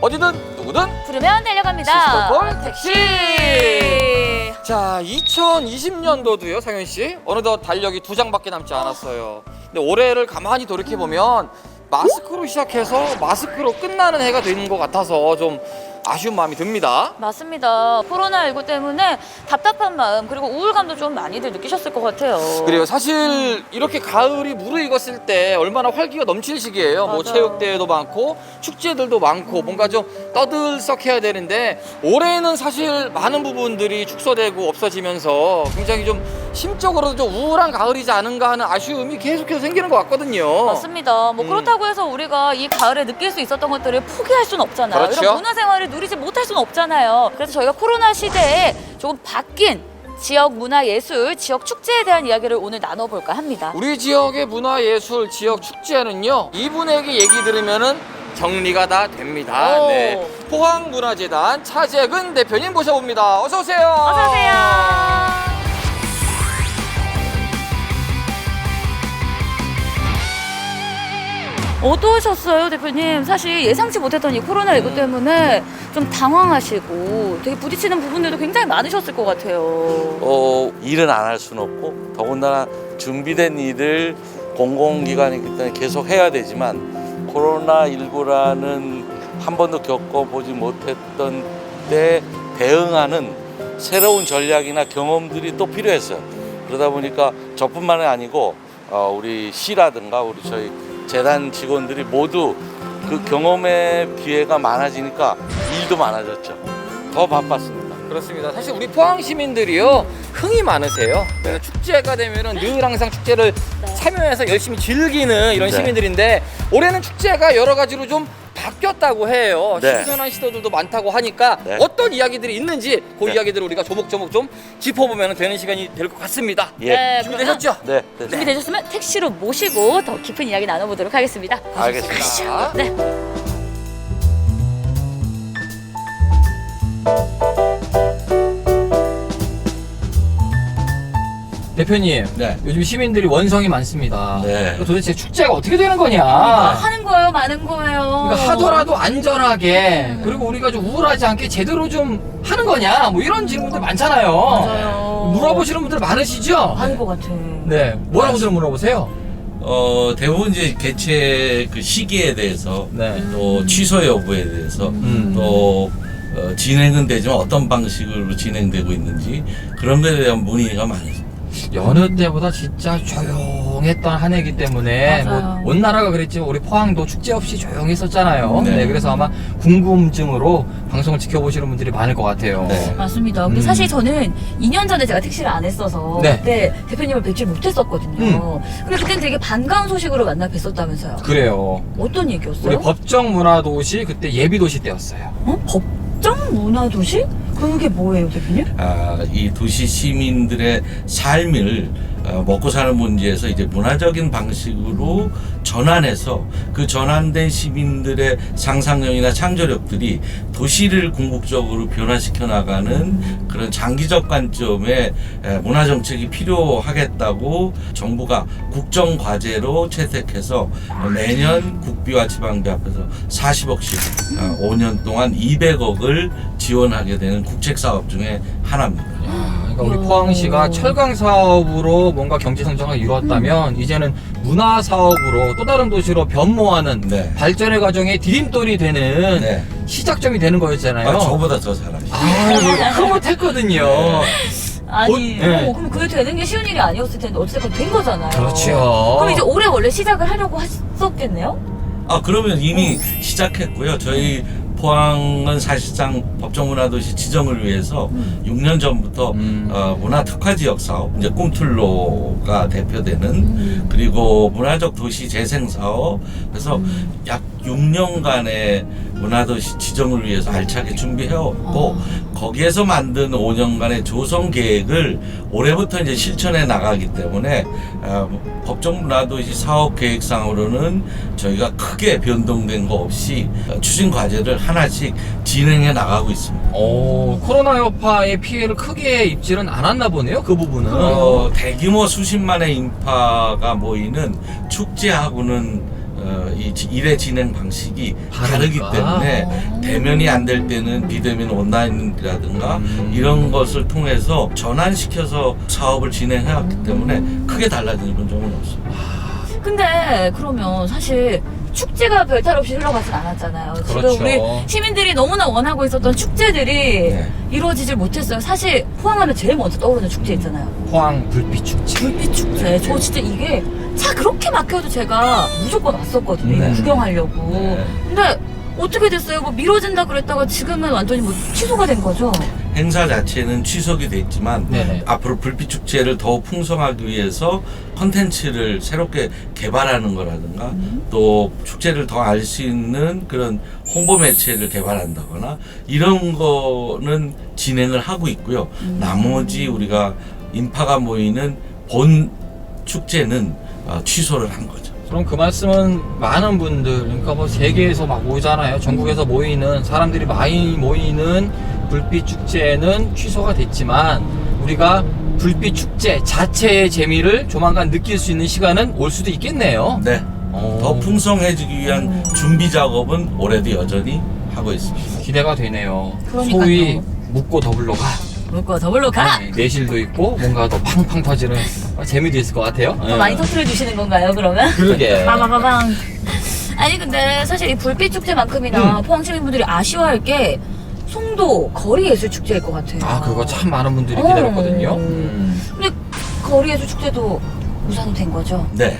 어디든 누구든 부르면 달려갑니다. 시스터콜 택시. 자, 2020년도도요, 상현 씨. 어느덧 달력이 2장밖에 남지 않았어요. 근데 올해를 가만히 돌이켜 보면 마스크로 시작해서 마스크로 끝나는 해가 되는 것 같아서 좀 아쉬운 마음이 듭니다. 맞습니다. 코로나19 때문에 답답한 마음 그리고 우울감도 좀 많이들 느끼셨을 것 같아요. 그래요. 사실 이렇게 가을이 무르익었을 때 얼마나 활기가 넘칠 시기예요. 뭐 맞아요. 체육대회도 많고 축제들도 많고 뭔가 좀 떠들썩해야 되는데 올해는 사실 많은 부분들이 축소되고 없어지면서 굉장히 좀 심적으로도 좀 우울한 가을이지 않은가 하는 아쉬움이 계속해서 생기는 것 같거든요. 맞습니다. 뭐 그렇다고 해서 우리가 이 가을에 느낄 수 있었던 것들을 포기할 수는 없잖아요. 그렇죠. 이런 문화생활을 누리지 못할 수는 없잖아요. 그래서 저희가 코로나 시대에 조금 바뀐 지역 문화예술, 지역 축제에 대한 이야기를 오늘 나눠볼까 합니다. 우리 지역의 문화예술 지역 축제는요, 이분에게 얘기 들으면은 정리가 다 됩니다. 오. 네. 포항문화재단 차재근 대표님 모셔봅니다. 어서 오세요. 어서 오세요. 어떠셨어요, 대표님? 사실 예상치 못했던 이 코로나19 때문에 좀 당황하시고 되게 부딪히는 부분들도 굉장히 많으셨을 것 같아요. 일은 안 할 수는 없고 더군다나 준비된 일을 공공기관이기 때문에 계속 해야 되지만 코로나19라는 한 번도 겪어보지 못했던 때 대응하는 새로운 전략이나 경험들이 또 필요했어요. 그러다 보니까 저뿐만이 아니고 우리 시라든가 우리 저희 재단 직원들이 모두 그 경험의 기회가 많아지니까 일도 많아졌죠. 더 바빴습니다. 그렇습니다. 사실 우리 포항 시민들이요, 흥이 많으세요. 그래서 축제가 되면은 늘 항상 축제를 참여해서 열심히 즐기는 이런 네. 시민들인데 올해는 축제가 여러 가지로 좀 바뀌었다고 해요. 네. 신선한 시도들도 많다고 하니까 네. 어떤 이야기들이 있는지 그 네. 이야기들을 우리가 조목조목 좀 짚어보면 되는 시간이 될 것 같습니다. 예. 준비되셨죠? 네. 네. 준비되셨으면 택시로 모시고 더 깊은 이야기 나눠보도록 하겠습니다. 알겠습니다. 네. 대표님, 네. 요즘 시민들이 원성이 많습니다. 네. 도대체 축제가 어떻게 되는 거냐? 하는 거예요, 많은 거예요. 그러니까 하더라도 안전하게 그리고 우리가 좀 우울하지 않게 제대로 좀 하는 거냐? 뭐 이런 질문들 많잖아요. 맞아요. 물어보시는 분들 많으시죠? 많은 것 같아. 네, 뭐라고들 물어보세요? 대부분 이제 개최 그 시기에 대해서 네. 또 취소 여부에 대해서 또 진행은 되지만 어떤 방식으로 진행되고 있는지 그런 데에 대한 문의가 많습니다. 여느 때보다 진짜 조용했던 한 해이기 때문에 맞아요. 온 나라가 그랬지만 우리 포항도 축제 없이 조용했었잖아요. 네. 네, 그래서 아마 궁금증으로 방송을 지켜보시는 분들이 많을 것 같아요. 네. 맞습니다. 근데 사실 저는 2년 전에 제가 택시를 안 했어서 네. 그때 대표님을 뵙질 못했었거든요. 근데 그때는 되게 반가운 소식으로 만나 뵀었다면서요. 그래요. 어떤 얘기였어요? 우리 법정문화도시 그때 예비도시 때였어요. 법정 문화도시? 그게 뭐예요, 대표님? 이 도시 시민들의 삶을 먹고 사는 문제에서 이제 문화적인 방식으로 전환해서 그 전환된 시민들의 상상력이나 창조력들이 도시를 궁극적으로 변화시켜 나가는 그런 장기적 관점의 문화 정책이 필요하겠다고 정부가 국정 과제로 채택해서 매년 국비와 지방비 앞에서 40억씩 5년 동안 200억을 지원하게 되는 국책 사업 중에 하나입니다. 그러니까 우리 포항시가 철강 사업으로 뭔가 경제 성장을 이루었다면 이제는 문화 사업으로 또 다른 도시로 변모하는 네. 발전의 과정에 디딤돌이 되는 네. 시작점이 되는 거였잖아요. 저보다 더 잘하시죠. 흐뭇했거든요. 아니, 네. 그럼 그게 되는 게 쉬운 일이 아니었을 텐데 어쨌든 된 거잖아요. 그렇죠. 그럼 이제 올해 원래 시작을 하려고 했었겠네요? 그러면 이미 시작했고요. 저희 포항은 사실상 법정문화도시 지정을 위해서 6년 전부터 문화특화지역 사업, 이제 꿈틀로가 대표되는 그리고 문화적 도시 재생 사업, 그래서 약 6년간의 문화도시 지정을 위해서 알차게 준비해왔고 거기에서 만든 5년간의 조성 계획을 올해부터 이제 실천해 나가기 때문에 법정문화도시 사업 계획상으로는 저희가 크게 변동된 거 없이 추진 과제를 하나씩 진행해 나가고 있습니다. 코로나 여파의 피해를 크게 입지는 않았나 보네요. 그 부분은. 대규모 수십만의 인파가 모이는 축제하고는 이 일의 진행 방식이 다르기 다르니까. 때문에 대면이 안 될 때는 비대면 온라인이라든가 이런 것을 통해서 전환시켜서 사업을 진행해왔기 때문에 크게 달라지는 점은 없어요. 근데 그러면 사실 축제가 별탈 없이 흘러가진 않았잖아요. 그렇죠. 지금 우리 시민들이 너무나 원하고 있었던 축제들이 네. 이루어지질 못했어요. 사실 포항하면 제일 먼저 떠오르는 축제 있잖아요. 포항 불빛 축제. 불빛 축제. 저 진짜 이게 차 그렇게 막혀도 제가 무조건 왔었거든요. 네. 이거 구경하려고. 네. 근데 어떻게 됐어요? 뭐 미뤄진다 그랬다가 지금은 완전히 뭐 취소가 된 거죠? 행사 자체는 취소가 됐지만 네네. 앞으로 불빛 축제를 더욱 풍성하기 위해서 컨텐츠를 새롭게 개발하는 거라든가 또 축제를 더 알 수 있는 그런 홍보 매체를 개발한다거나 이런 거는 진행을 하고 있고요. 나머지 우리가 인파가 모이는 본 축제는 취소를 한 거죠. 그럼 그 말씀은 많은 분들, 그러니까 뭐 세계에서 막 모이잖아요. 전국에서 모이는 사람들이 많이 모이는 불빛 축제는 취소가 됐지만 우리가 불빛 축제 자체의 재미를 조만간 느낄 수 있는 시간은 올 수도 있겠네요. 네. 더 풍성해지기 위한 준비 작업은 올해도 여전히 하고 있습니다. 기대가 되네요. 그러니까요. 소위 묻고 더블로 가. 물고 더블로 가! 네, 내실도 있고 뭔가 더 팡팡 터지는 재미도 있을 것 같아요. 더 많이 터트려 주시는 건가요, 그러면? 그러게. 빠바바방. 아니 근데 사실 이 불빛 축제만큼이나 포항 시민분들이 아쉬워할 게 송도 거리 예술 축제일 것 같아요. 아, 그거 참 많은 분들이 기다렸거든요. 근데 거리 예술 축제도 무산이 된 거죠? 네.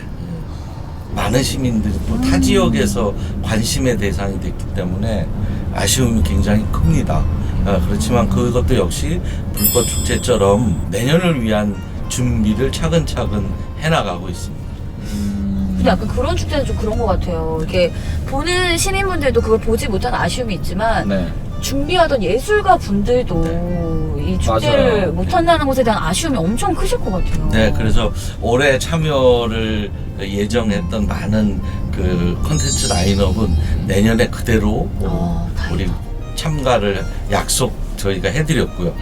많은 시민들이 또 타 지역에서 관심의 대상이 됐기 때문에 아쉬움이 굉장히 큽니다. 그렇지만 그것도 역시 불꽃 축제처럼 내년을 위한 준비를 차근차근 해나가고 있습니다. 근데 약간 그런 축제는 좀 그런 것 같아요. 이게 보는 시민분들도 그걸 보지 못한 아쉬움이 있지만 네. 준비하던 예술가 분들도 이 축제를 맞아요. 못한다는 것에 대한 아쉬움이 엄청 크실 것 같아요. 네, 그래서 올해 참여를 예정했던 많은 그 컨텐츠 라인업은 내년에 그대로 우리 참가를 약속 저희가 해드렸고요.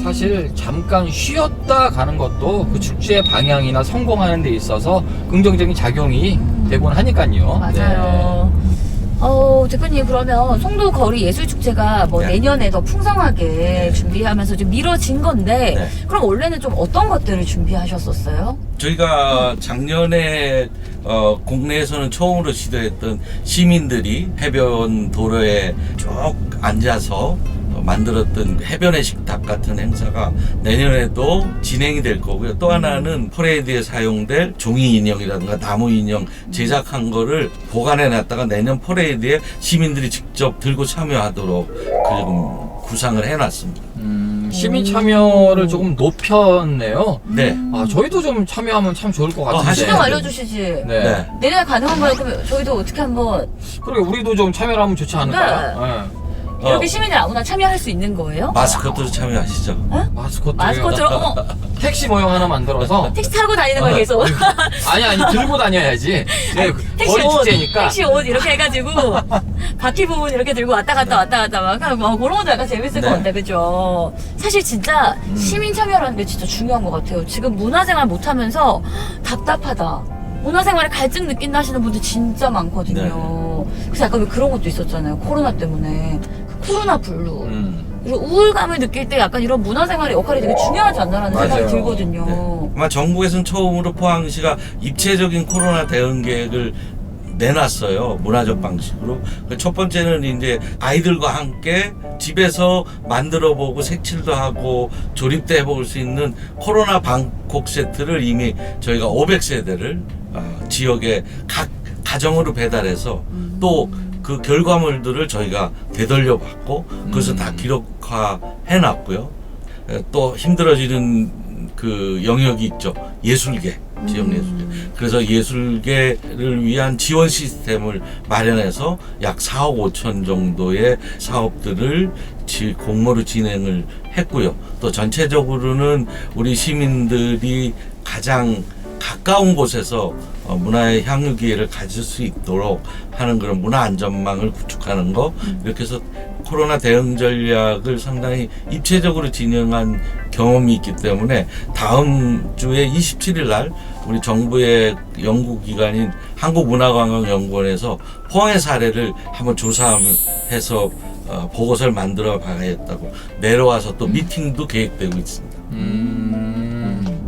사실 잠깐 쉬었다 가는 것도 그 축제의 방향이나 성공하는 데 있어서 긍정적인 작용이 되곤 하니까요. 맞아요. 대표님 그러면 송도 거리 예술 축제가 뭐 네. 내년에 더 풍성하게 준비하면서 좀 미뤄진 건데 네. 그럼 원래는 좀 어떤 것들을 준비하셨었어요? 저희가 작년에 국내에서는 처음으로 시도했던 시민들이 해변 도로에 쭉 앉아서 만들었던 해변의 식탁 같은 행사가 내년에도 진행이 될 거고요. 또 하나는 퍼레이드에 사용될 종이 인형이라든가 나무 인형 제작한 거를 보관해 놨다가 내년 퍼레이드에 시민들이 직접 들고 참여하도록 구상을 해 놨습니다. 시민 참여를 조금 높였네요. 네. 아, 저희도 좀 참여하면 참 좋을 것 같은데. 하시죠. 좀 알려주시지. 네. 네. 내년에 가능한가요? 그럼 저희도 어떻게 한번 그래, 우리도 좀 참여를 하면 좋지 않을까요? 네. 이렇게 시민들 아무나 참여할 수 있는 거예요? 마스코트도 참여하시죠. 마스코트. 마스코트로 어머 택시 모형 하나 만들어서. 택시 타고 다니는 거 계속 아니, 들고 다녀야지. 네, 택시 거리 옷, 축제니까. 택시 옷 이렇게 해가지고 바퀴 부분 이렇게 들고 왔다 갔다 막 그런 것도 약간 재밌을 것 네. 같아, 그죠? 사실 진짜 시민 참여라는 게 진짜 중요한 것 같아요. 지금 문화생활 못하면서 답답하다. 문화생활에 갈증 느낀다 하시는 분들 진짜 많거든요. 그래서 약간 왜 그런 것도 있었잖아요. 코로나 때문에 그 코로나 블루. 그리고 우울감을 느낄 때 약간 이런 문화생활의 역할이 되게 중요하지 않나라는 맞아요. 생각이 들거든요. 네. 아마 정부에서는 처음으로 포항시가 입체적인 코로나 대응 계획을 내놨어요. 문화적 방식으로. 첫 번째는 이제 아이들과 함께 집에서 만들어 보고 색칠도 하고 조립도 해볼 수 있는 코로나 방콕 세트를 이미 저희가 500세대를 지역의 각 가정으로 배달해서 또 그 결과물들을 저희가 되돌려 받고 그것을 다 기록화해 놨고요. 또 힘들어지는 그 영역이 있죠. 예술계, 지역 예술계. 그래서 예술계를 위한 지원 시스템을 마련해서 약 4억 5천 정도의 사업들을 공모로 진행을 했고요. 또 전체적으로는 우리 시민들이 가장 가까운 곳에서 문화의 향유 기회를 가질 수 있도록 하는 그런 문화 안전망을 구축하는 거 이렇게 해서 코로나 대응 전략을 상당히 입체적으로 진행한 경험이 있기 때문에 다음 주에 27일 날 우리 정부의 연구기관인 한국문화관광연구원에서 포항의 사례를 한번 조사해서 보고서를 만들어 봐야겠다고 내려와서 또 미팅도 계획되고 있습니다.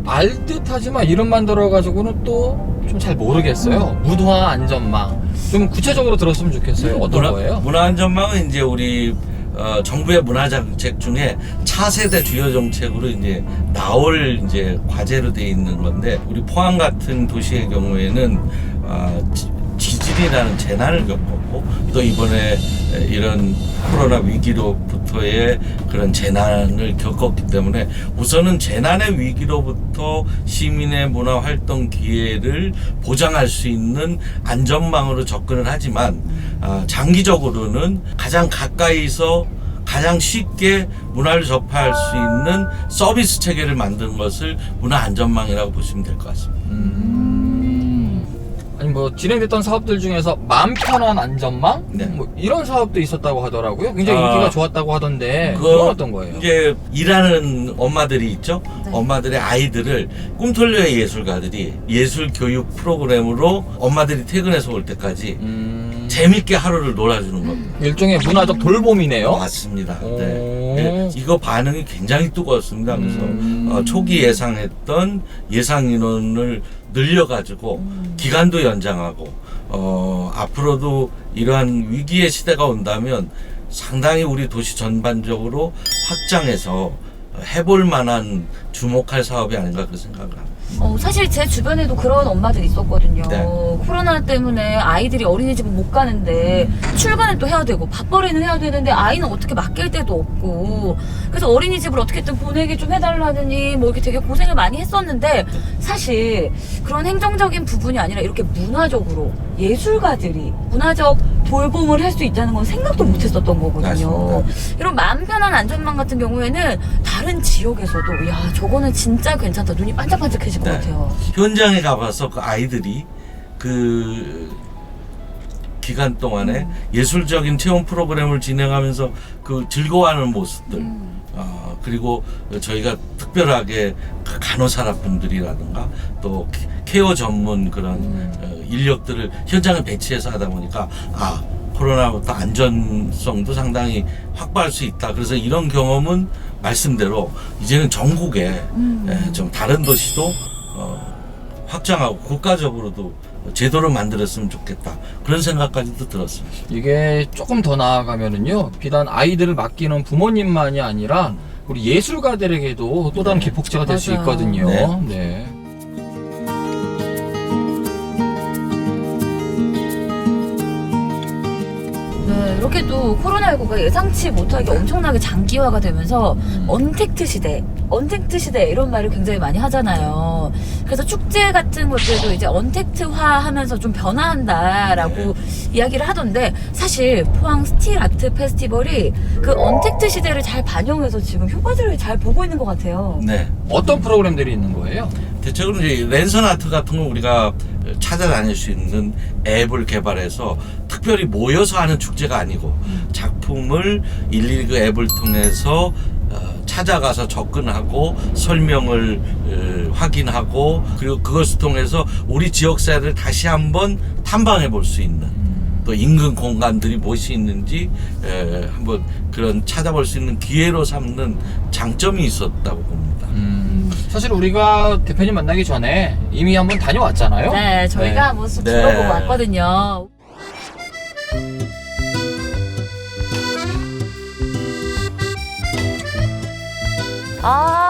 알듯하지만 이름만 들어가지고는 또 좀 잘 모르겠어요. 문화 안전망 좀 구체적으로 들었으면 좋겠어요. 어떤 거예요? 문화안전망은 이제 우리 정부의 문화정책 중에 차세대 주요 정책으로 이제 나올 이제 과제로 돼 있는 건데 우리 포항 같은 도시의 경우에는 지진이라는 재난을 겪었고 또 이번에 이런 코로나 위기로부터의 그런 재난을 겪었기 때문에 우선은 재난의 위기로부터 시민의 문화 활동 기회를 보장할 수 있는 안전망으로 접근을 하지만 장기적으로는 가장 가까이서 가장 쉽게 문화를 접할 수 있는 서비스 체계를 만드는 것을 문화 안전망이라고 보시면 될 것 같습니다. 아니 뭐 진행됐던 사업들 중에서 마음 편한 안전망? 네. 뭐 이런 사업도 있었다고 하더라고요. 굉장히 인기가 좋았다고 하던데 그건 어떤 거예요? 이제 일하는 엄마들이 있죠. 네. 엄마들의 아이들을 꿈틀려의 예술가들이 예술 교육 프로그램으로 엄마들이 퇴근해서 올 때까지 재밌게 하루를 놀아주는 겁니다. 일종의 문화적 돌봄이네요. 맞습니다. 오. 네. 이거 반응이 굉장히 뜨거웠습니다. 그래서 초기 예상했던 예상 인원을 늘려가지고 기간도 연장하고 앞으로도 이러한 위기의 시대가 온다면 상당히 우리 도시 전반적으로 확장해서 해볼 만한 주목할 사업이 아닌가 그렇게 생각을 합니다. 사실 제 주변에도 그런 엄마들이 있었거든요. 네. 코로나 때문에 아이들이 어린이집을 못 가는데 출근을 또 해야 되고 밥벌이는 해야 되는데 아이는 어떻게 맡길 데도 없고 그래서 어린이집을 어떻게든 보내게 좀 해달라느니 뭐 이렇게 되게 고생을 많이 했었는데 사실 그런 행정적인 부분이 아니라 이렇게 문화적으로 예술가들이 문화적 돌봄을 할 수 있다는 건 생각도 못 했었던 거거든요. 맞습니다. 이런 마음 편한 안전망 같은 경우에는 다른 지역에서도 야 저거는 진짜 괜찮다 눈이 반짝반짝해질 것 네. 같아요. 현장에 가봐서 그 아이들이 그 기간 동안에 예술적인 체험 프로그램을 진행하면서 그 즐거워하는 모습들 그리고 저희가 특별하게 간호사분들이라든가 또 케어 전문 그런 인력들을 현장에 배치해서 하다 보니까 코로나부터 안전성도 상당히 확보할 수 있다. 그래서 이런 경험은 말씀대로 이제는 전국에 좀 다른 도시도 확장하고 국가적으로도 제도를 만들었으면 좋겠다. 그런 생각까지도 들었습니다. 이게 조금 더 나아가면은요, 비단 아이들을 맡기는 부모님만이 아니라 우리 예술가들에게도 또 다른 기폭제가 될 수 맞아요. 있거든요. 네. 네. 네, 이렇게 또 코로나19가 예상치 못하게 엄청나게 장기화가 되면서 언택트 시대 이런 말을 굉장히 많이 하잖아요. 그래서 축제 같은 것들도 이제 언택트화 하면서 좀 변화한다라고 이야기를 하던데 사실 포항 스틸 아트 페스티벌이 그 언택트 시대를 잘 반영해서 지금 효과들을 잘 보고 있는 것 같아요. 네. 어떤 프로그램들이 있는 거예요? 대체적으로 이제 랜선 아트 같은 거 우리가 찾아다닐 수 있는 앱을 개발해서 특별히 모여서 하는 축제가 아니고 작품을 일일이 그 앱을 통해서 찾아가서 접근하고 설명을 확인하고 그리고 그것을 통해서 우리 지역사회를 다시 한번 탐방해 볼 수 있는 또 인근 공간들이 무엇이 있는지 한번 그런 찾아볼 수 있는 기회로 삼는 장점이 있었다고 봅니다. 사실 우리가 대표님 만나기 전에 이미 한번 다녀왔잖아요. 네, 저희가 네. 한번 쑥 네. 둘러보고 왔거든요.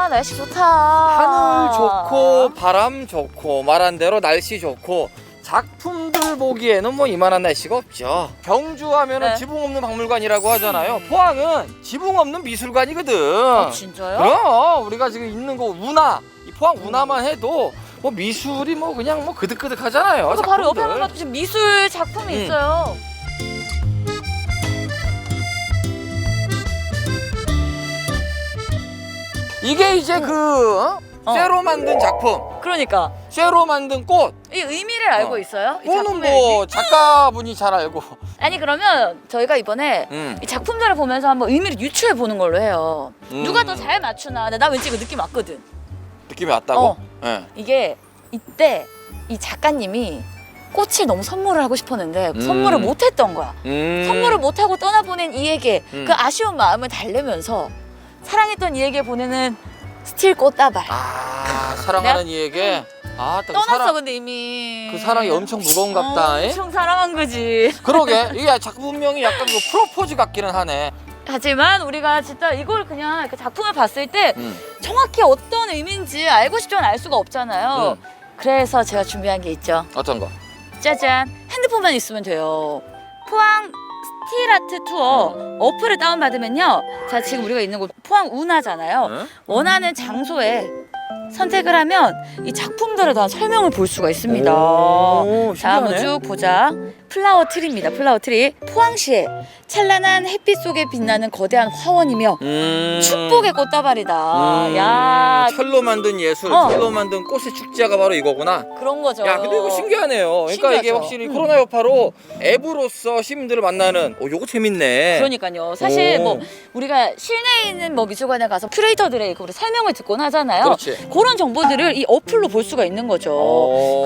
날씨 좋다. 하늘 좋고 바람 좋고 말한 대로 날씨 좋고 작품들 보기에는 뭐 이만한 날씨가 없죠. 경주 하면은 네. 지붕 없는 박물관이라고 하잖아요. 포항은 지붕 없는 미술관이거든. 진짜요? 그럼 우리가 지금 있는 거 운하, 이 포항 운하만 해도 뭐 미술이 뭐 그냥 뭐 그득그득하잖아요. 그래서 바로 옆에 작품들. 보면 지금 미술 작품이 있어요. 이게 이제 그 쇠로 만든 작품. 그러니까 쇠로 만든 꽃. 이 의미를 알고 있어요? 이 꽃은 작품의 뭐 의미? 작가분이 잘 알고. 아니 그러면 저희가 이번에 이 작품들을 보면서 한번 의미를 유추해 보는 걸로 해요. 누가 더 잘 맞추나. 나 왠지 이거 느낌 왔거든. 느낌이 왔다고? 네. 이게 이때 이 작가님이 꽃을 너무 선물을 하고 싶었는데 선물을 못했던 거야. 선물을 못하고 떠나보낸 이에게 그 아쉬운 마음을 달래면서 사랑했던 이에게 보내는 스틸 꽃다발. 아, 사랑하는 이에게. 아, 딱 떠났어 근데 이미. 그 사랑이 엄청 무거운갑다. 엄청 사랑한 거지. 그러게. 이게 작품명이 약간 그 프로포즈 같기는 하네. 하지만 우리가 진짜 이걸 그냥 이렇게 작품을 봤을 때 정확히 어떤 의미인지 알고 싶지만 알 수가 없잖아요. 그래서 제가 준비한 게 있죠. 어떤 거? 짜잔, 핸드폰만 있으면 돼요. 포항 스틸아트 투어 어플을 다운받으면요, 자 지금 우리가 있는 곳 포항 운하잖아요. 원하는 장소에 선택을 하면 이 작품들에 대한 설명을 볼 수가 있습니다. 오, 자, 한번 신기하네. 쭉 보자. 플라워 트리입니다. 플라워 트리. 포항시에 찬란한 햇빛 속에 빛나는 거대한 화원이며 축복의 꽃다발이다. 야, 철로 만든 예술, 철로 만든 꽃의 축제가 바로 이거구나. 그런 거죠. 야, 근데 이거 신기하네요. 그러니까 이게 신기하죠. 확실히 코로나 여파로 앱으로서 시민들을 만나는. 요거 재밌네. 그러니까요. 사실 오. 뭐 우리가 실내에 있는 뭐 미술관에 가서 큐레이터들의 그 우리 설명을 듣곤 하잖아요. 그렇지. 그런 정보들을 이 어플로 볼 수가 있는 거죠.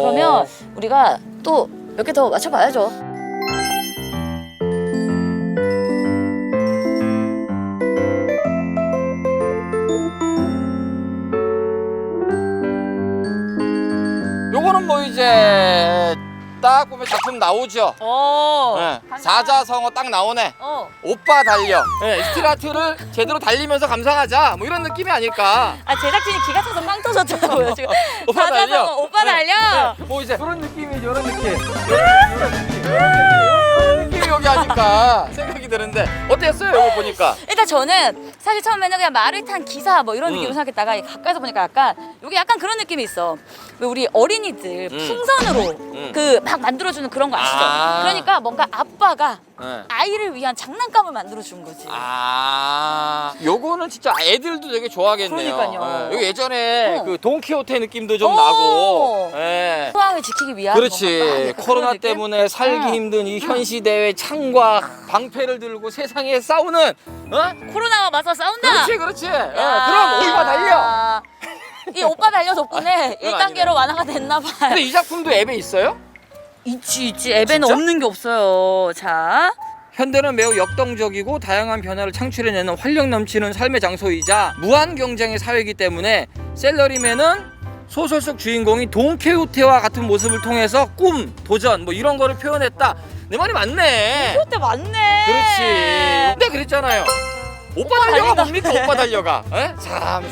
그러면 우리가 또 몇 개 더 맞춰봐야죠. 요거는 뭐 이제 딱 보면 작품 나오죠. 네. 사자성어 딱 나오네. 오빠 달려. 네, 스틸아트를 제대로 달리면서 감상하자. 뭐 이런 느낌이 아닐까. 아, 제작진이 기가 차서 빵 터졌더라고요 지금. 오빠 달려. 사자성어 오빠 달려. 네, 뭐 이제 그런 느낌이죠. 이런 느낌. 이런 느낌이 여기 하니까 생각이 드는데 어땠어요? 이거 보니까. 일단 저는 사실 처음에는 그냥 말을 탄 기사 뭐 이런 느낌으로 생각했다가 가까이서 보니까 약간 여기 약간 그런 느낌이 있어. 왜 우리 어린이들 풍선으로 그 막 만들어주는 그런 거 아시죠? 아. 그러니까 뭔가 아빠가 네. 아이를 위한 장난감을 만들어준 거지. 아, 요거는 진짜 애들도 되게 좋아하겠네요. 그러니까요. 여기 예전에 그 돈키호테 느낌도 좀 오. 나고. 예. 포항을 지키기 위한 그렇지. 뭔가 약간 코로나 그런 느낌? 때문에 살기 힘든 이 현 시대의 창과 방패를 들고 세상에 싸우는. 코로나와 맞서 싸운다. 그렇지. 예, 그럼 오빠 달려. 이 오빠 달려 덕분에 그건 1단계로 완화가 됐나 봐요. 근데 이 작품도 앱에 있어요? 있지. 앱에는 진짜? 없는 게 없어요. 자. 현대는 매우 역동적이고 다양한 변화를 창출해내는 활력 넘치는 삶의 장소이자 무한 경쟁의 사회이기 때문에 셀러리맨은 소설 속 주인공이 돈키호테와 같은 모습을 통해서 꿈, 도전 뭐 이런 거를 표현했다. 내 말이 맞네. 그때 맞네. 그렇지. 근데 그랬잖아요. 오빠 달려가 뭡니까? 오빠 달려가. 에? 사람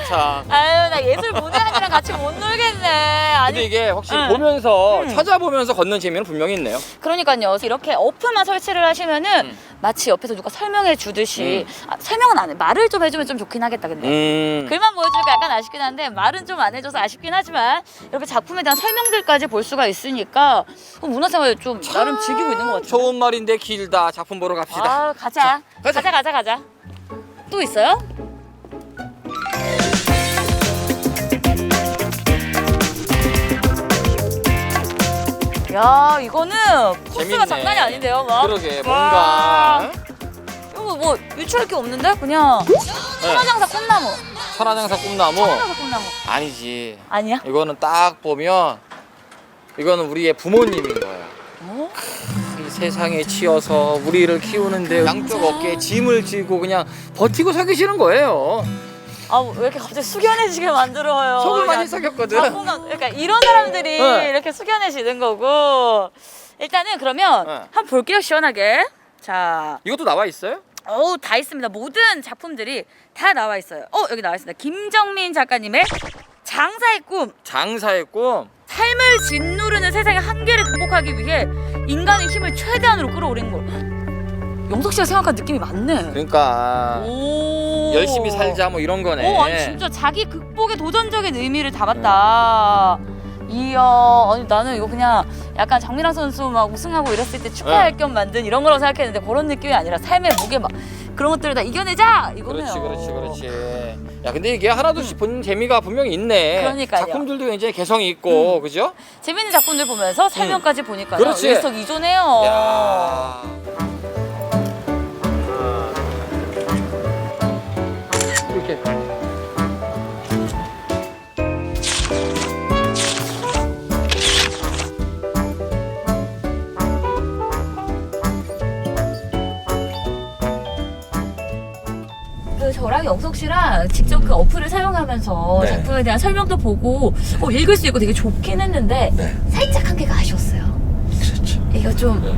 참. 아유, 나 예술 문외한이랑 같이 못 놀겠네. 아니, 근데 이게 확실히 보면서 응. 찾아보면서 걷는 재미는 분명히 있네요. 그러니까요. 이렇게 어플만 설치를 하시면은 마치 옆에서 누가 설명해 주듯이 설명은 안 해. 말을 좀 해주면 좀 좋긴 하겠다. 근데 글만 보여주니까 약간 아쉽긴 한데 말은 좀 안 해줘서 아쉽긴 하지만 이렇게 작품에 대한 설명들까지 볼 수가 있으니까 문화생활 좀 나름 즐기고 있는 것 같아요. 좋은 말인데 길다. 작품 보러 갑시다. 아, 가자. 가자. 또 있어요? 야, 이거는 코스가 재밌네. 장난이 아닌데요, 막. 그러게 와. 뭔가 이거 뭐 유추할 게 없는데? 그냥 천하장사 꽃나무. 천하장사 꿈나무 천하장사 꽃나무. 아니지. 아니야? 이거는 딱 보면 이거는 우리의 부모님인 거야. 어? 이 세상에 치여서 우리를 키우는데 양쪽 어깨에 짐을 지고 그냥 버티고 서 계시는 거예요. 아, 왜 이렇게 갑자기 숙연해지게 만들어요? 속을 많이 그러니까 썩였거든. 자본감, 그러니까 이런 사람들이 네. 이렇게 숙연해지는 거고. 일단은 그러면 네. 한번 볼게요, 시원하게. 자, 이것도 나와 있어요? 다 있습니다. 모든 작품들이 다 나와 있어요. 여기 나와 있습니다. 김정민 작가님의 장사의 꿈. 장사의 꿈. 삶을 짓누르는 세상의 한계를 극복하기 위해 인간의 힘을 최대한으로 끌어올리는 걸. 영석 씨가 생각한 느낌이 맞네. 그러니까 오. 열심히 살자 뭐 이런 거네. 아니 진짜 자기 극복의 도전적인 의미를 담았다. 이야, 아니 나는 이거 그냥 약간 정민환 선수 막 우승하고 이랬을 때 축하할 겸 만든 이런 거라고 생각했는데 그런 느낌이 아니라 삶의 무게 막 그런 것들을 다 이겨내자 이거네요. 그렇지. 야, 근데 이게 하나둘씩 보는 재미가 분명히 있네. 그러니까요. 작품들도 굉장히 개성이 있고, 그죠? 재밌는 작품들 보면서 설명까지 보니까 그렇지. 일석이조네요. 야. 이렇게. 그 저랑 영석 씨랑 직접 그 어플을 사용하면서 네. 작품에 대한 설명도 보고 읽을 수 있고 되게 좋긴 했는데 네. 살짝 한 개가 아쉬웠어요. 그렇죠. 이거 좀 네.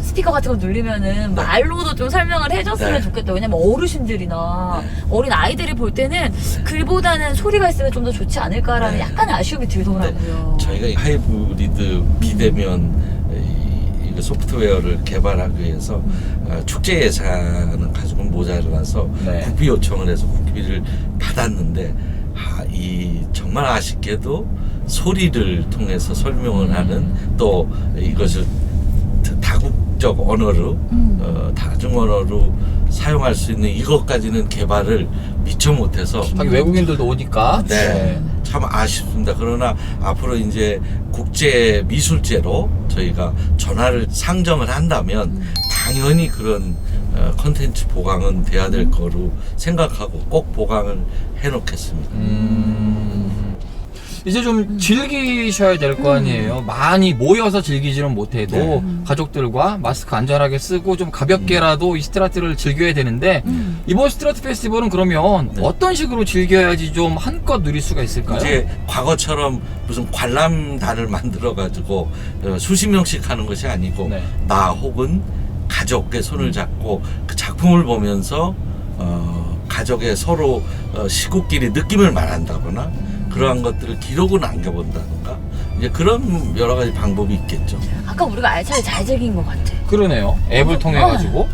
스피커 같은 거 누르면은 말로도 좀 설명을 해줬으면 네. 좋겠다. 왜냐면 어르신들이나 네. 어린 아이들이 볼 때는 글보다는 소리가 있으면 좀 더 좋지 않을까라는 네. 약간의 아쉬움이 들더라고요. 저희가 이 하이브리드 비대면 이 소프트웨어를 개발하기 위해서 축제 예산은 가지고는 모자라서 네. 국비 요청을 해서 국비를 받았는데 이 정말 아쉽게도 소리를 통해서 설명을 하는 또 이것을 다국적 언어로 다중 언어로 사용할 수 있는 이것까지는 개발을 미처 못해서 하긴 외국인들도 오니까. 네, 참 아쉽습니다. 그러나 앞으로 이제 국제 미술제로 저희가 전화를 상정을 한다면 당연히 그런 컨텐츠 보강은 돼야 될 거로 생각하고 꼭 보강을 해놓겠습니다. 이제 좀 즐기셔야 될 거 아니에요. 많이 모여서 즐기지는 못해도 네. 가족들과 마스크 안전하게 쓰고 좀 가볍게라도 이 스트라트를 즐겨야 되는데 이번 스트라트 페스티벌은 그러면 네. 어떤 식으로 즐겨야지 좀 한껏 누릴 수가 있을까요? 이제 과거처럼 무슨 관람단을 만들어 가지고 수십 명씩 하는 것이 아니고 네. 나 혹은 가족의 손을 잡고 그 작품을 보면서 가족의 서로 식구끼리 느낌을 말한다거나 그러한 것들을 기록을 남겨본다든가 이제 그런 여러 가지 방법이 있겠죠. 아까 우리가 알차게 잘 즐긴 것 같아. 그러네요. 앱을 통해 가지고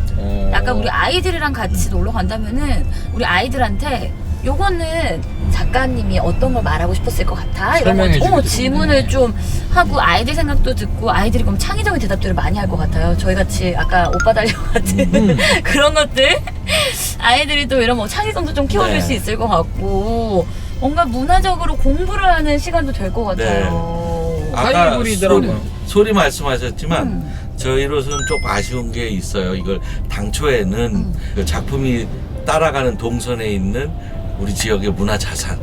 약간 우리 아이들이랑 같이 놀러 간다면은 우리 아이들한테 요거는 작가님이 어떤 걸 말하고 싶었을 것 같아 이런 설명해 거 주기도 질문을 좀 하고 아이들 생각도 듣고 아이들이 그럼 창의적인 대답들을 많이 할 것 같아요. 저희 같이 아까 오빠 달려 같은 그런 것들 아이들이 또 이런 뭐 창의성도 좀 키워줄 네. 수 있을 것 같고 뭔가 문화적으로 공부를 하는 시간도 될 것 같아요. 아까 하이브리드라고요. 소리 말씀하셨지만 저희로서는 좀 아쉬운 게 있어요. 이걸 당초에는 그 작품이 따라가는 동선에 있는 우리 지역의 문화 자산,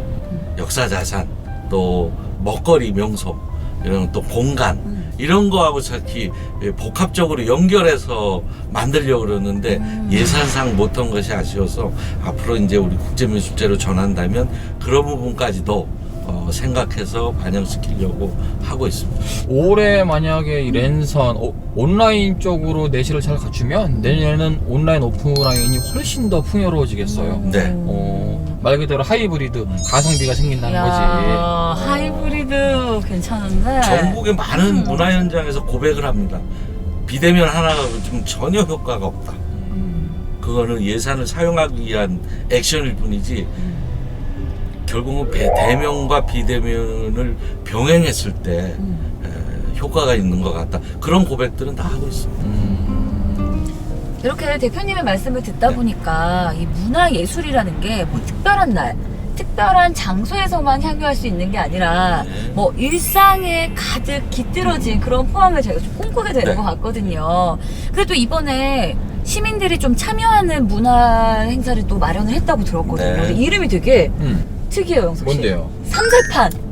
역사 자산, 또 먹거리 명소, 이런 또 공간 이런 거하고 특히 복합적으로 연결해서 만들려고 그러는데 예산상 못한 것이 아쉬워서 앞으로 이제 우리 국제미술제로 전한다면 그런 부분까지도 생각해서 반영시키려고 하고 있습니다. 올해 만약에 이 랜선 온라인 쪽으로 내실을 잘 갖추면 내년에는 온라인 오프라인이 훨씬 더 풍요로워지겠어요. 네. 말 그대로 하이브리드 가성비가 생긴다는 야, 거지. 하이브리드 괜찮은데. 전국의 많은 문화 현장에서 고백을 합니다. 비대면 하나가 좀 전혀 효과가 없다. 그거는 예산을 사용하기 위한 액션일 뿐이지 결국은 대면과 비대면을 병행했을 때 효과가 있는 것 같다. 그런 고백들은 다 하고 있습니다. 이렇게 대표님의 말씀을 듣다 네. 보니까 이 문화예술이라는 게 뭐 특별한 날, 특별한 장소에서만 향유할 수 있는 게 아니라 네. 뭐 일상에 가득 깃들어진 그런 포함을 저희가 좀 꿈꾸게 되는 네. 것 같거든요. 그래도 이번에 시민들이 좀 참여하는 문화 행사를 또 마련을 했다고 들었거든요. 네. 근데 이름이 되게 특이해요, 영석 씨. 뭔데요? 삼세판.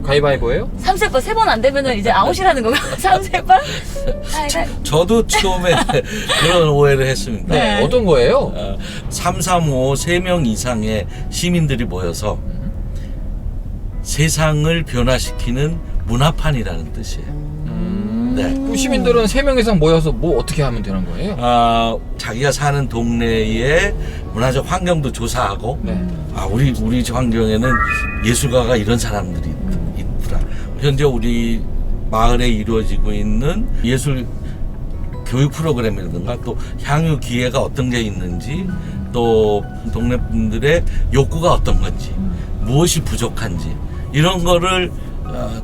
가위바위보예요? 삼세판 3번 안 되면은 이제 아웃이라는 거가 삼세판? 저도 처음에 그런 오해를 했습니다. 네. 어떤 거예요? 335 3명 이상의 시민들이 모여서 세상을 변화시키는 문화판이라는 뜻이에요. 네. 그 시민들은 3명 이상 모여서 뭐 어떻게 하면 되는 거예요? 자기가 사는 동네의 문화적 환경도 조사하고 네. 우리 환경에는 예술가가 이런 사람들이 있더라. 현재 우리 마을에 이루어지고 있는 예술 교육 프로그램이라든가 또 향유 기회가 어떤 게 있는지 또 동네 분들의 욕구가 어떤 건지 무엇이 부족한지 이런 거를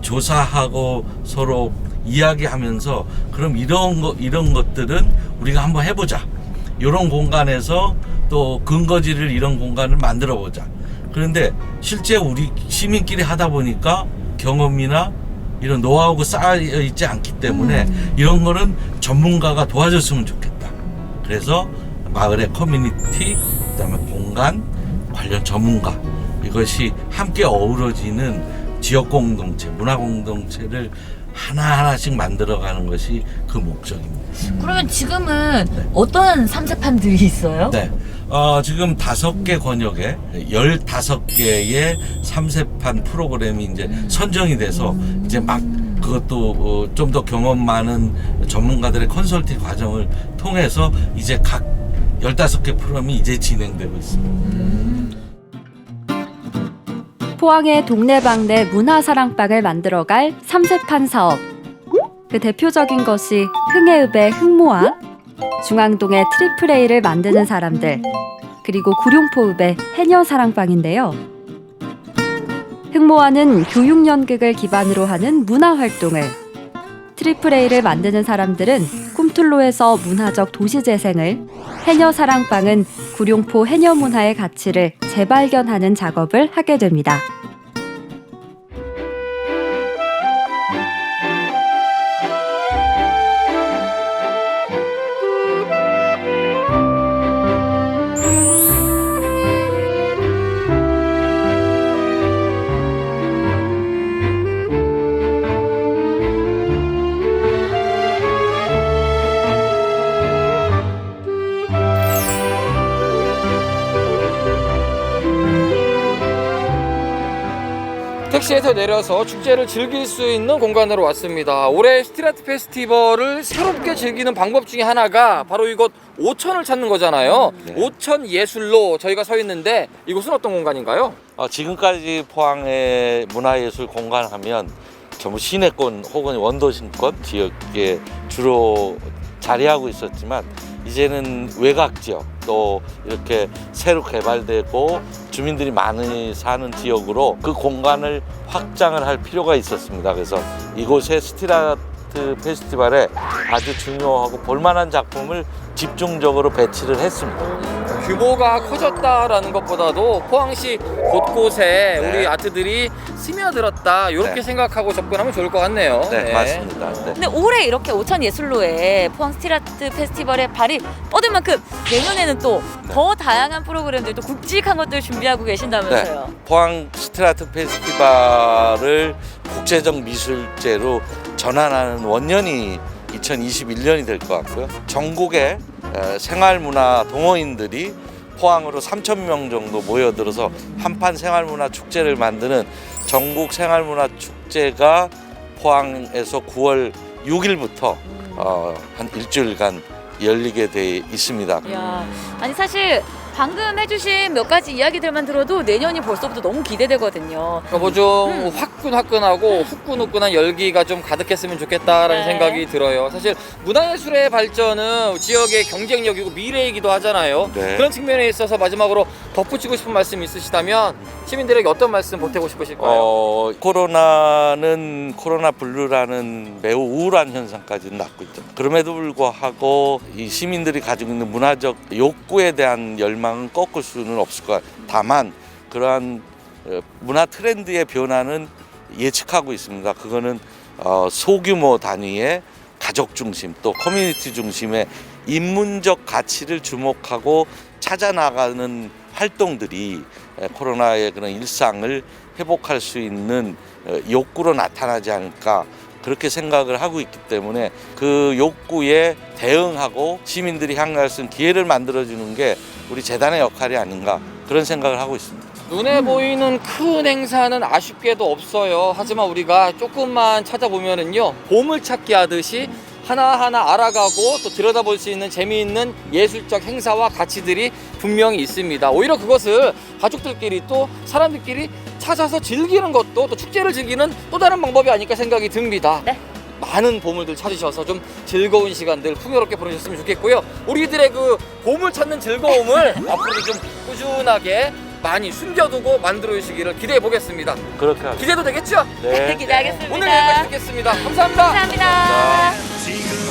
조사하고 서로 이야기하면서 그럼 이런 것들은 우리가 한번 해보자. 이런 공간에서 또 근거지를 이런 공간을 만들어 보자. 그런데 실제 우리 시민끼리 하다 보니까 경험이나 이런 노하우가 쌓여 있지 않기 때문에 이런 거는 전문가가 도와줬으면 좋겠다. 그래서 마을의 커뮤니티, 그다음에 공간, 관련 전문가 이것이 함께 어우러지는 지역 공동체, 문화 공동체를 하나하나씩 만들어가는 것이 그 목적입니다. 그러면 지금은 네. 어떤 삼세판들이 있어요? 네. 지금 5개 권역에 15개의 3세판 프로그램이 이제 선정이 돼서 이제 막 그것도 좀 더 경험 많은 전문가들의 컨설팅 과정을 통해서 이제 각 15개 프로그램이 이제 진행되고 있습니다. 포항의 동네방네 문화사랑방을 만들어갈 3세판 사업. 그 대표적인 것이 흥해읍의 흥모아, 중앙동의 트리플 A를 만드는 사람들, 그리고 구룡포읍의 해녀사랑방인데요. 흥모아는 교육연극을 기반으로 하는 문화활동을, 트리플 A를 만드는 사람들은 꿈틀로에서 문화적 도시재생을, 해녀사랑방은 구룡포 해녀문화의 가치를 재발견하는 작업을 하게 됩니다. 택시에서 내려서 축제를 즐길 수 있는 공간으로 왔습니다. 올해 스트리트 페스티벌을 새롭게 즐기는 방법 중에 하나가 바로 이곳 오천을 찾는 거잖아요. 네. 오천 예술로 저희가 서 있는데 이곳은 어떤 공간인가요? 지금까지 포항의 문화예술 공간 하면 전부 시내권 혹은 원도심권 지역에 주로 자리하고 있었지만 이제는 외곽 지역 또 이렇게 새로 개발되고 주민들이 많이 사는 지역으로 그 공간을 확장을 할 필요가 있었습니다. 그래서 이곳에 스트리트 페스티벌에 아주 중요하고 볼만한 작품을 집중적으로 배치를 했습니다. 규모가 커졌다라는 것보다도 포항시 곳곳에 네. 우리 아트들이 스며들었다 이렇게 네. 생각하고 접근하면 좋을 것 같네요. 네, 맞습니다. 네. 근데 올해 이렇게 오천 예술로에 포항 스트리트 페스티벌에 발이 뻗을 만큼 내년에는 또 더 다양한 프로그램들 또 굵직한 것들 준비하고 계신다면서요. 포항 스트리트 페스티벌을 국제적 미술제로 전환하는 원년이 2021년이 될 것 같고요. 전국의 생활문화 동호인들이 포항으로 3,000명 정도 모여들어서 한판 생활문화 축제를 만드는 전국 생활문화 축제가 포항에서 9월 6일부터 한 일주일간 열리게 돼 있습니다. 이야, 아니 사실 방금 해주신 몇 가지 이야기들만 들어도 내년이 벌써부터 너무 기대되거든요. 그러니까 뭐 좀 화끈화끈하고 후끈후끈한 열기가 좀 가득했으면 좋겠다라는 네. 생각이 들어요. 사실 문화예술의 발전은 지역의 경쟁력이고 미래이기도 하잖아요. 네. 그런 측면에 있어서 마지막으로 덧붙이고 싶은 말씀 있으시다면 시민들에게 어떤 말씀 보태고 싶으실까요? 코로나는 코로나 블루라는 매우 우울한 현상까지 낳고 있죠. 그럼에도 불구하고 이 시민들이 가지고 있는 문화적 욕구에 대한 열망은 꺾을 수는 없을 것 같아요. 다만 그러한 문화 트렌드의 변화는 예측하고 있습니다. 그거는 소규모 단위의 가족 중심 또 커뮤니티 중심의 인문적 가치를 주목하고 찾아 나가는 활동들이 코로나의 그런 일상을 회복할 수 있는 욕구로 나타나지 않을까 그렇게 생각을 하고 있기 때문에 그 욕구에 대응하고 시민들이 향할 수 있는 기회를 만들어주는 게 우리 재단의 역할이 아닌가 그런 생각을 하고 있습니다. 눈에 보이는 큰 행사는 아쉽게도 없어요. 하지만 우리가 조금만 찾아보면은요, 보물찾기 하듯이 하나하나 알아가고 또 들여다볼 수 있는 재미있는 예술적 행사와 가치들이 분명히 있습니다. 오히려 그것을 가족들끼리 또 사람들끼리 찾아서 즐기는 것도 또 축제를 즐기는 또 다른 방법이 아닐까 생각이 듭니다. 네. 많은 보물들 찾으셔서 좀 즐거운 시간들 풍요롭게 보내셨으면 좋겠고요. 우리들의 그 보물 찾는 즐거움을 앞으로도 좀 꾸준하게 많이 숨겨두고 만들어 주시기를 기대해 보겠습니다. 그렇게 하죠. 기대도 되겠죠? 네. 기대하겠습니다. 오늘 여기까지 듣겠습니다. 감사합니다. 감사합니다. 자. 지금